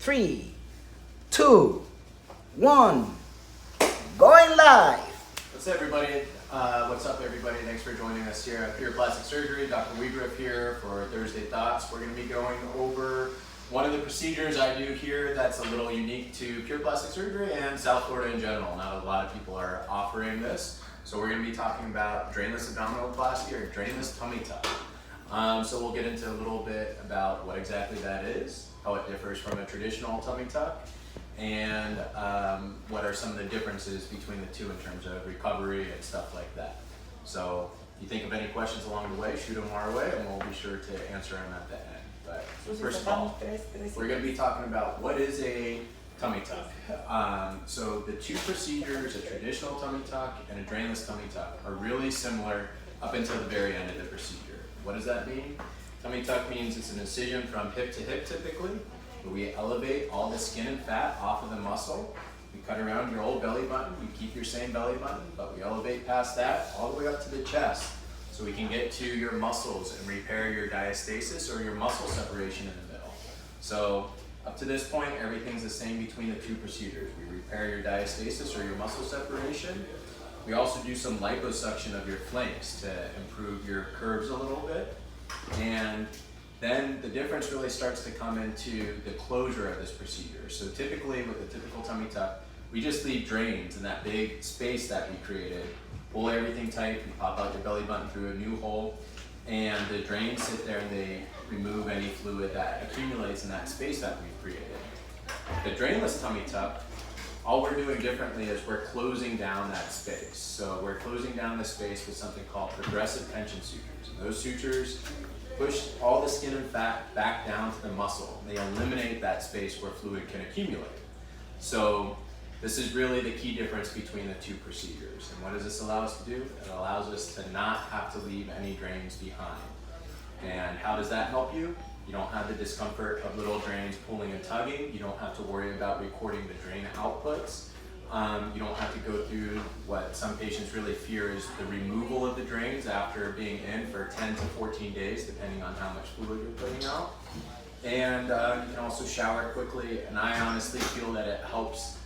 3, 2, 1. Going live. What's up, everybody? Thanks for joining us here at Pure Plastic Surgery. Dr. Wegerif here for Thursday Thoughts. We're going to be going over one of the procedures I do here that's a little unique to Pure Plastic Surgery and South Florida in general. Not a lot of people are offering this. So we're going to be talking about drainless abdominoplasty or drainless tummy tuck. So we'll get into a little bit about what exactly that is, how it differs from a traditional tummy tuck, and what are some of the differences between the two in terms of recovery and stuff like that. So if you think of any questions along the way, shoot them our way and we'll be sure to answer them at the end. But first of all, we're going to be talking about what is a tummy tuck. So the two procedures, a traditional tummy tuck and a drainless tummy tuck, are really similar up until the very end of the procedure. What does that mean? Tummy tuck means it's an incision from hip to hip typically. We elevate all the skin and fat off of the muscle. We cut around your old belly button. We keep your same belly button, but we elevate past that all the way up to the chest so we can get to your muscles and repair your diastasis or your muscle separation in the middle. So up to this point, everything's the same between the two procedures. We repair your diastasis or your muscle separation. We also do some liposuction of your flanks to improve your curves a little bit. And then the difference really starts to come into the closure of this procedure. So typically with a typical tummy tuck, we just leave drains in that big space that we created, pull everything tight, you pop out your belly button through a new hole, and the drains sit there and they remove any fluid that accumulates in that space that we've created. The drainless tummy tuck, all we're doing differently is we're closing down that space. So we're closing down the space with something called progressive tension sutures. And those sutures push all the skin and fat back down to the muscle. They eliminate that space where fluid can accumulate. So this is really the key difference between the two procedures. And what does this allow us to do? It allows us to not have to leave any drains behind. And how does that help you? You don't have the discomfort of little drains pulling and tugging. You don't have to worry about recording the drain outputs. You don't have to go through what some patients really fear is the removal of the drains after being in for 10 to 14 days, depending on how much fluid you're putting out. And you can also shower quickly, and I honestly feel that it helps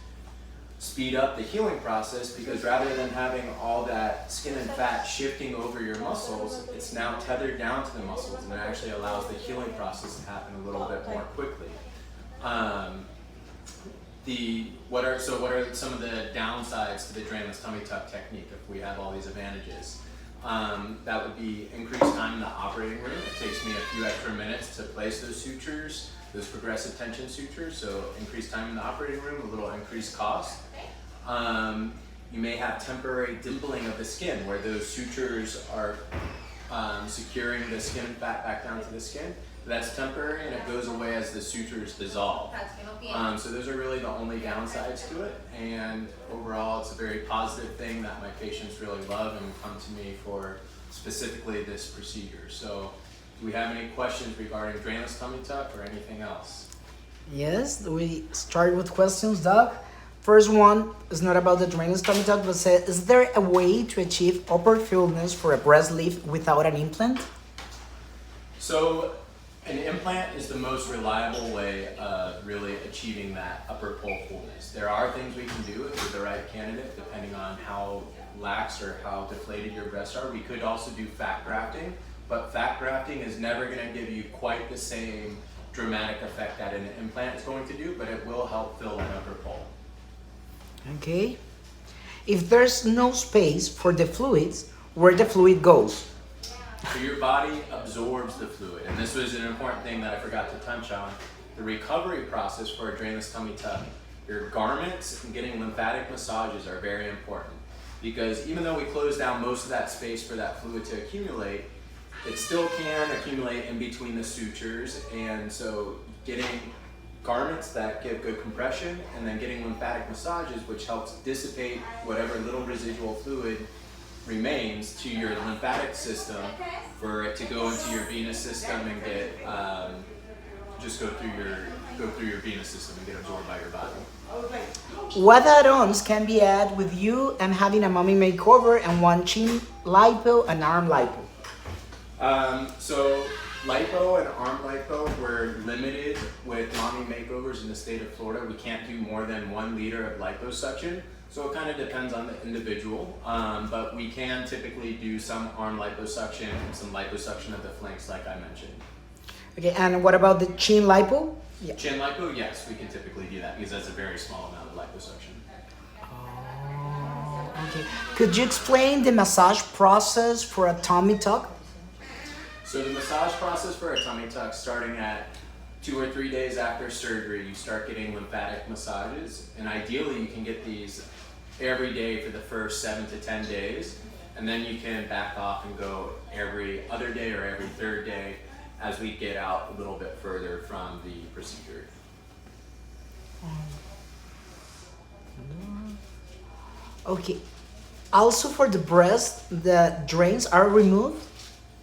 speed up the healing process because rather than having all that skin and fat shifting over your muscles, it's now tethered down to the muscles, and it actually allows the healing process to happen a little bit more quickly. What are some of the downsides to the drainless tummy tuck technique if we have all these advantages? That would be increased time in the operating room. It takes me a few extra minutes to place those sutures, those progressive tension sutures, so increased time in the operating room, a little increased cost. You may have temporary dimpling of the skin where those sutures are securing the skin and fat back down to the skin. That's temporary and it goes away as the sutures dissolve. So those are really the only downsides to it, and overall it's a very positive thing that my patients really love and come to me for specifically this procedure. So do we have any questions regarding drainless tummy tuck or anything else? Yes, we start with questions, Doc. First one is not about the drainless tummy tuck, but says, is there a way to achieve upper fullness for a breast lift without an implant? So an implant is the most reliable way of really achieving that upper pole fullness. There are things we can do if you're the right candidate, depending on how lax or how deflated your breasts are. We could also do fat grafting, but fat grafting is never going to give you quite the same dramatic effect that an implant is going to do, but it will help fill that upper pole. Okay. If there's no space for the fluids, where the fluid goes? So your body absorbs the fluid, and this was an important thing that I forgot to touch on. The recovery process for a drainless tummy tuck, your garments and getting lymphatic massages are very important because even though we close down most of that space for that fluid to accumulate, it still can accumulate in between the sutures, and so getting garments that give good compression and then getting lymphatic massages, which helps dissipate whatever little residual fluid remains to your lymphatic system for it to go into your venous system and get just go through your venous system and get absorbed by your body. What add-ons can be added with you and having a mommy makeover and one chin lipo and arm lipo? So Lipo and arm lipo, we're limited with mommy makeovers in the state of Florida. We can't do more than 1 liter of liposuction. So it kind of depends on the individual, but we can typically do some arm liposuction and some liposuction of the flanks like I mentioned. Okay, and what about the chin lipo? Yeah. Chin lipo, yes, we can typically do that because that's a very small amount of liposuction. Oh, okay. Could you explain the massage process for a tummy tuck? So the massage process for a tummy tuck, starting at 2 or 3 days after surgery, you start getting lymphatic massages, and ideally you can get these every day for the first 7 to 10 days, and then you can back off and go every other day or every third day as we get out a little bit further from the procedure. Okay. Also for the breast, the drains are removed?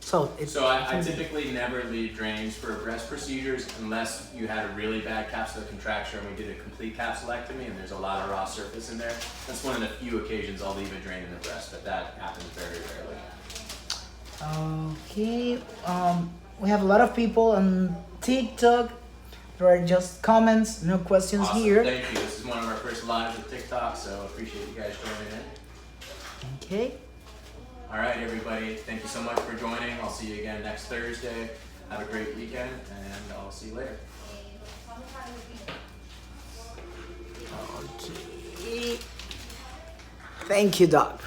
So I typically never leave drains for breast procedures unless you had a really bad capsular contracture and we did a complete capsulectomy and there's a lot of raw surface in there. That's one of the few occasions I'll leave a drain in the breast, but that happens very rarely. Okay, we have a lot of people on TikTok. There are just comments, no questions Awesome. here. Thank you. This is one of our first lives with TikTok, so appreciate you guys joining in. Okay. All right, everybody. Thank you so much for joining. I'll see you again next Thursday. Have a great weekend, and I'll see you later. Okay. Thank you, Doc.